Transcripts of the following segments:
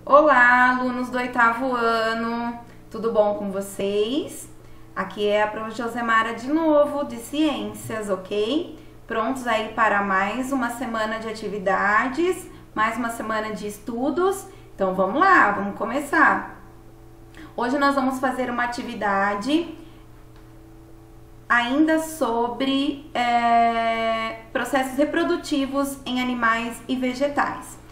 Olá, alunos do 8º ano, tudo bom com vocês? Aqui é a Prof. Josemara de novo, de Ciências, ok? Prontos aí para mais uma semana de atividades, mais uma semana de estudos? Então vamos lá, vamos começar! Hoje nós vamos fazer uma atividade ainda sobre processos reprodutivos em animais e vegetais.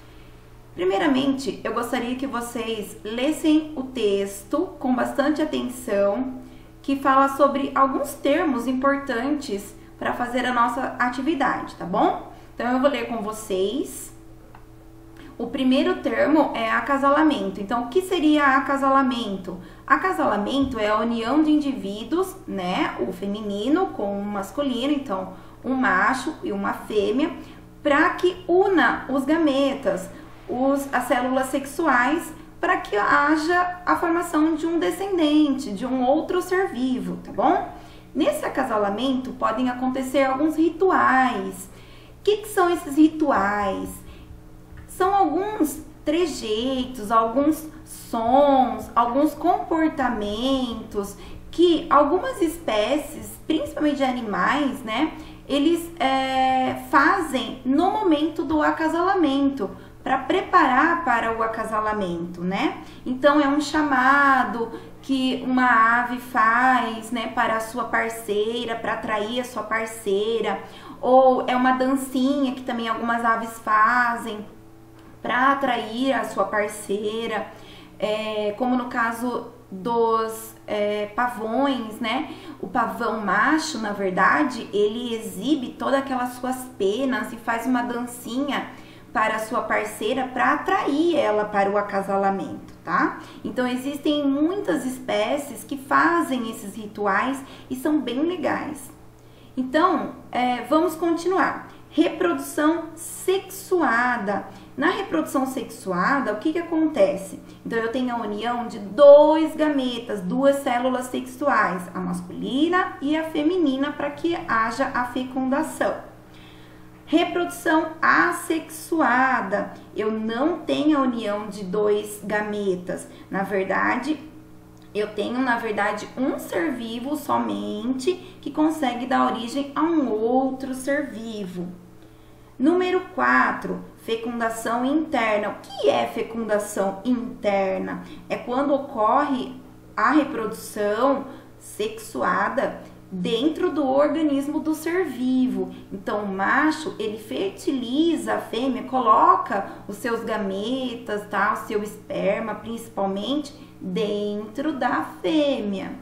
Primeiramente, eu gostaria que vocês lessem o texto com bastante atenção, que fala sobre alguns termos importantes para fazer a nossa atividade, tá bom? Então, eu vou ler com vocês. O primeiro termo é acasalamento. Então, o que seria acasalamento? Acasalamento é a união de indivíduos, né? O feminino com o masculino, então, um macho e uma fêmea, para que una os gametas, as células sexuais, para que haja a formação de um descendente, de um outro ser vivo, tá bom? Nesse acasalamento podem acontecer alguns rituais. O que são esses rituais? São alguns trejeitos, alguns sons, alguns comportamentos que algumas espécies, principalmente de animais, né, eles fazem no momento do acasalamento, para preparar para o acasalamento, né? Então, é um chamado que uma ave faz, né, para a sua parceira, para atrair a sua parceira, ou é uma dancinha que também algumas aves fazem para atrair a sua parceira, como no caso dos pavões, né? O pavão macho, na verdade, ele exibe todas aquelas suas penas e faz uma dancinha para a sua parceira para atrair ela para o acasalamento, tá? Então, existem muitas espécies que fazem esses rituais e são bem legais. Então, vamos continuar. Reprodução sexuada. Na reprodução sexuada, o que acontece? Então, eu tenho a união de dois gametas, duas células sexuais, a masculina e a feminina, para que haja a fecundação. Reprodução assexuada, eu não tenho a união de dois gametas. Na verdade, eu tenho, um ser vivo somente que consegue dar origem a um outro ser vivo. Número 4, fecundação interna. O que é fecundação interna? É quando ocorre a reprodução sexuada dentro do organismo do ser vivo. Então, o macho, ele fertiliza a fêmea, coloca os seus gametas, tá? O seu esperma, principalmente, dentro da fêmea.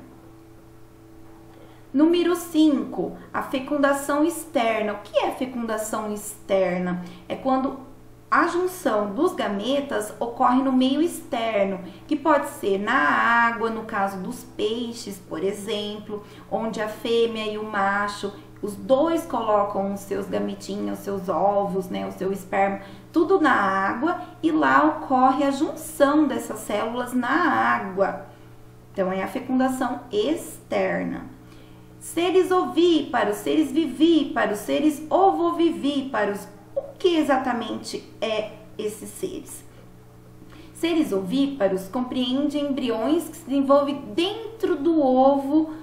Número 5, a fecundação externa. O que é fecundação externa? É quando a junção dos gametas ocorre no meio externo, que pode ser na água, no caso dos peixes, por exemplo, onde a fêmea e o macho, os dois colocam os seus gametinhos, os seus ovos, né, o seu esperma, tudo na água, e lá ocorre a junção dessas células na água. Então, é a fecundação externa. Seres ovíparos, seres vivíparos, seres ovovivíparos. O que exatamente é esses seres? Seres ovíparos compreendem embriões que se desenvolvem dentro do ovo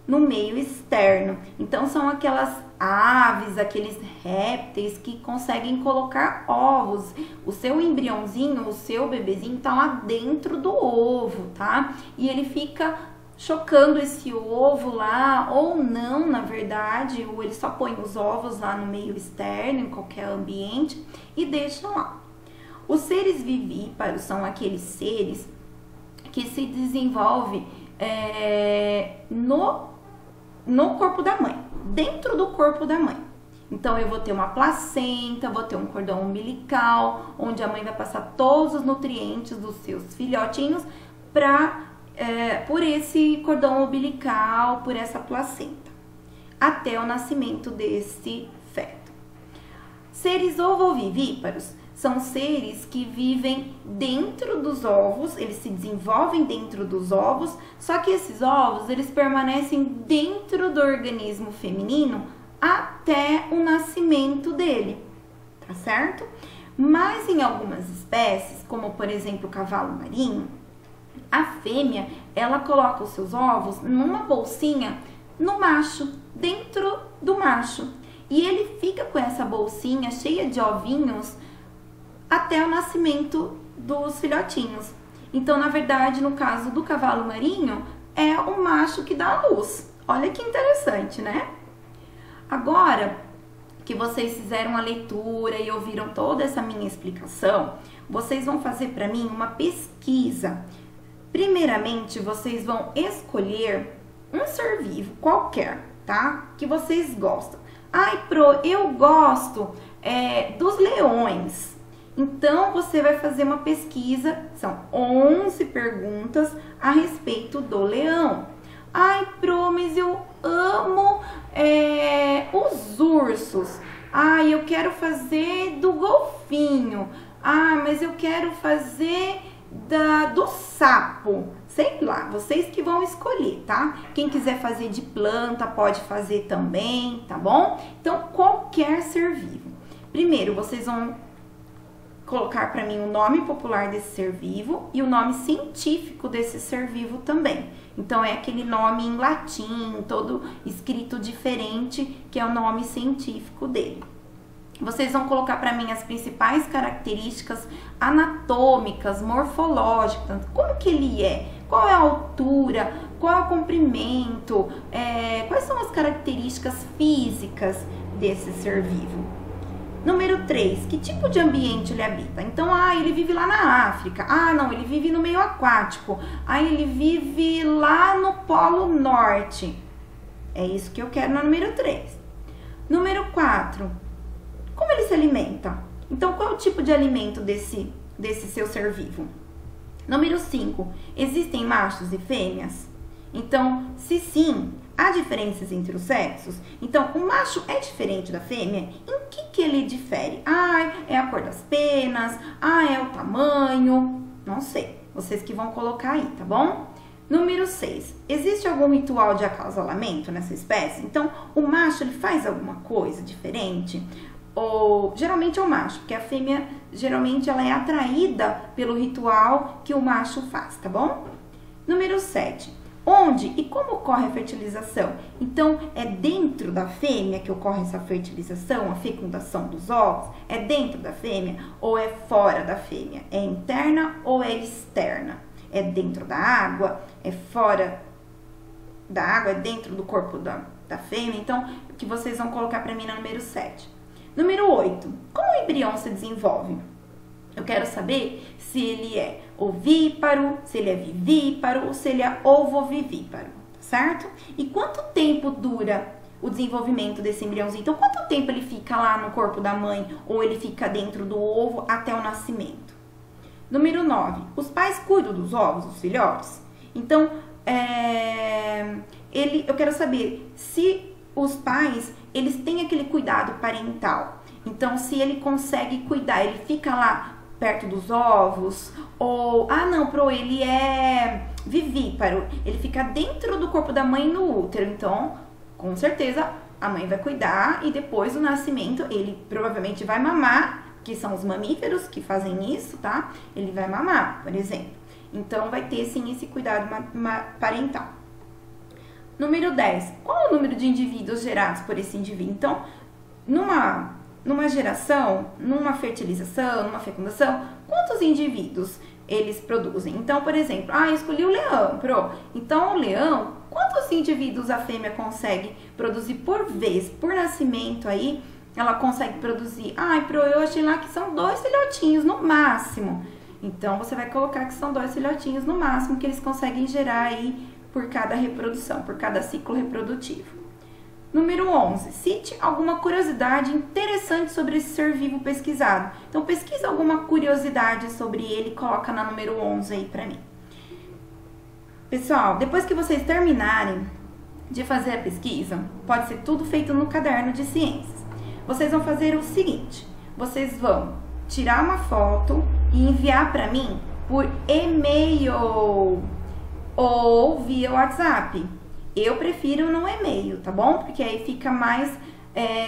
no meio externo. Então, são aquelas aves, aqueles répteis que conseguem colocar ovos. O seu embriãozinho, o seu bebezinho tá lá dentro do ovo, tá? E ele fica chocando esse ovo lá, ou não, na verdade, ou ele só põe os ovos lá no meio externo, em qualquer ambiente, e deixa lá. Os seres vivíparos são aqueles seres que se desenvolvem no corpo da mãe, dentro do corpo da mãe. Então, eu vou ter uma placenta, vou ter um cordão umbilical, onde a mãe vai passar todos os nutrientes dos seus filhotinhos por esse cordão umbilical, por essa placenta, até o nascimento desse feto. Seres ovovivíparos são seres que vivem dentro dos ovos, eles se desenvolvem dentro dos ovos, só que esses ovos, eles permanecem dentro do organismo feminino até o nascimento dele, tá certo? Mas em algumas espécies, como por exemplo o cavalo marinho, a fêmea, ela coloca os seus ovos numa bolsinha no macho, dentro do macho. E ele fica com essa bolsinha cheia de ovinhos até o nascimento dos filhotinhos. Então, na verdade, no caso do cavalo marinho, é o macho que dá a luz. Olha que interessante, né? Agora que vocês fizeram a leitura e ouviram toda essa minha explicação, vocês vão fazer para mim uma pesquisa. Primeiramente, vocês vão escolher um ser vivo qualquer, tá? Que vocês gostam. Ai, Pro, eu gosto dos leões. Então, você vai fazer uma pesquisa, são 11 perguntas a respeito do leão. Ai, Pro, mas eu amo os ursos. Ai, eu quero fazer do golfinho. Ah, mas eu quero fazer do sapo. Sei lá, vocês que vão escolher, tá? Quem quiser fazer de planta pode fazer também, tá bom? Então, qualquer ser vivo. Primeiro, vocês vão colocar para mim o nome popular desse ser vivo e o nome científico desse ser vivo também. Então, é aquele nome em latim, todo escrito diferente, que é o nome científico dele. Vocês vão colocar para mim as principais características anatômicas, morfológicas, como que ele é, qual é a altura, qual é o comprimento, quais são as características físicas desse ser vivo. Número 3, que tipo de ambiente ele habita? Então, ele vive lá na África. Não, ele vive no meio aquático. Ele vive lá no Polo Norte. É isso que eu quero no número 3. Número 4, como ele se alimenta? Então, qual é o tipo de alimento desse seu ser vivo? Número 5, existem machos e fêmeas? Então, se sim, há diferenças entre os sexos? Então, o macho é diferente da fêmea? Em que ele difere? É a cor das penas? É o tamanho? Não sei. Vocês que vão colocar aí, tá bom? Número 6. Existe algum ritual de acasalamento nessa espécie? Então, o macho, ele faz alguma coisa diferente? Ou, geralmente é o macho, porque a fêmea, geralmente, ela é atraída pelo ritual que o macho faz, tá bom? Número 7. Onde e como ocorre a fertilização? Então, é dentro da fêmea que ocorre essa fertilização, a fecundação dos ovos? É dentro da fêmea ou é fora da fêmea? É interna ou é externa? É dentro da água? É fora da água? É dentro do corpo da fêmea? Então, o que vocês vão colocar para mim no número 7. Número 8. Como o embrião se desenvolve? Eu quero saber se ele é ovíparo, se ele é vivíparo ou se ele é ovovivíparo, tá certo? E quanto tempo dura o desenvolvimento desse embriãozinho? Então, quanto tempo ele fica lá no corpo da mãe ou ele fica dentro do ovo até o nascimento? Número 9. Os pais cuidam dos ovos, dos filhotes? Então, eu quero saber se os pais, eles têm aquele cuidado parental. Então, se ele consegue cuidar, ele fica lá perto dos ovos, ou, não, ele é vivíparo, ele fica dentro do corpo da mãe no útero, então, com certeza, a mãe vai cuidar e depois do nascimento, ele provavelmente vai mamar, que são os mamíferos que fazem isso, tá? Ele vai mamar, por exemplo. Então, vai ter, sim, esse cuidado parental. Número 10. Qual é o número de indivíduos gerados por esse indivíduo? Então, numa geração, numa fertilização, numa fecundação, quantos indivíduos eles produzem? Então, por exemplo, eu escolhi o leão, Então, o leão, quantos indivíduos a fêmea consegue produzir por vez, por nascimento aí, ela consegue produzir? Eu achei lá que são 2 filhotinhos no máximo. Então, você vai colocar que são 2 filhotinhos no máximo que eles conseguem gerar aí por cada reprodução, por cada ciclo reprodutivo. Número 11. Cite alguma curiosidade interessante sobre esse ser vivo pesquisado. Então, pesquisa alguma curiosidade sobre ele e coloca na número 11 aí pra mim. Pessoal, depois que vocês terminarem de fazer a pesquisa, pode ser tudo feito no caderno de ciências. Vocês vão fazer o seguinte, vocês vão tirar uma foto e enviar pra mim por e-mail ou via WhatsApp. Eu prefiro no e-mail, tá bom? Porque aí fica mais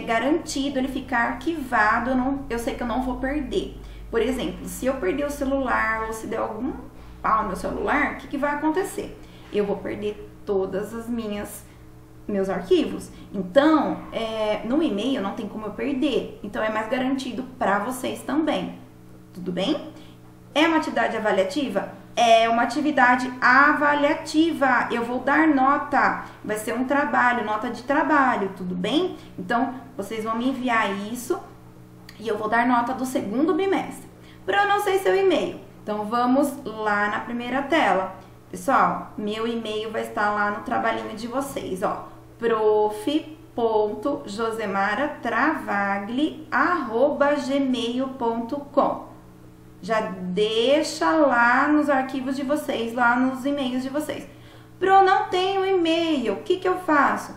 garantido, ele fica arquivado, eu sei que eu não vou perder. Por exemplo, se eu perder o celular ou se der algum pau no meu celular, o que vai acontecer? Eu vou perder todas as meus arquivos. Então, no e-mail não tem como eu perder. Então, é mais garantido para vocês também. Tudo bem? É uma atividade avaliativa? É uma atividade avaliativa. Eu vou dar nota. Vai ser um trabalho, nota de trabalho. Tudo bem? Então, vocês vão me enviar isso e eu vou dar nota do segundo bimestre. Eu não sei seu e-mail. Então, vamos lá na primeira tela. Pessoal, meu e-mail vai estar lá no trabalhinho de vocês, ó. prof.josemara.travagli@gmail.com. Já deixa lá nos arquivos de vocês, lá nos e-mails de vocês. Não tenho e-mail, o que eu faço?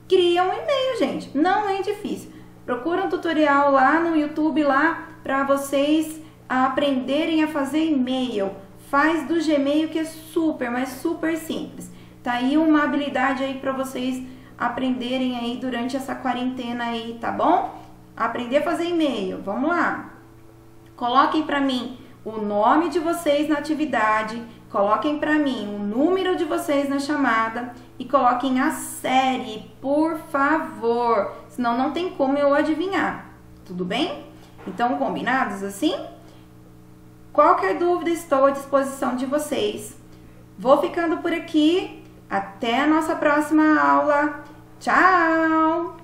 Cria um e-mail, gente. Não é difícil. Procura um tutorial lá no YouTube lá para vocês aprenderem a fazer e-mail. Faz do Gmail, que é super, mas super simples. Tá aí uma habilidade aí para vocês aprenderem aí durante essa quarentena aí, tá bom? Aprender a fazer e-mail. Vamos lá. Coloquem para mim o nome de vocês na atividade, coloquem para mim o número de vocês na chamada e coloquem a série, por favor. Senão não tem como eu adivinhar. Tudo bem? Então, combinados assim? Qualquer dúvida, estou à disposição de vocês. Vou ficando por aqui. Até a nossa próxima aula. Tchau!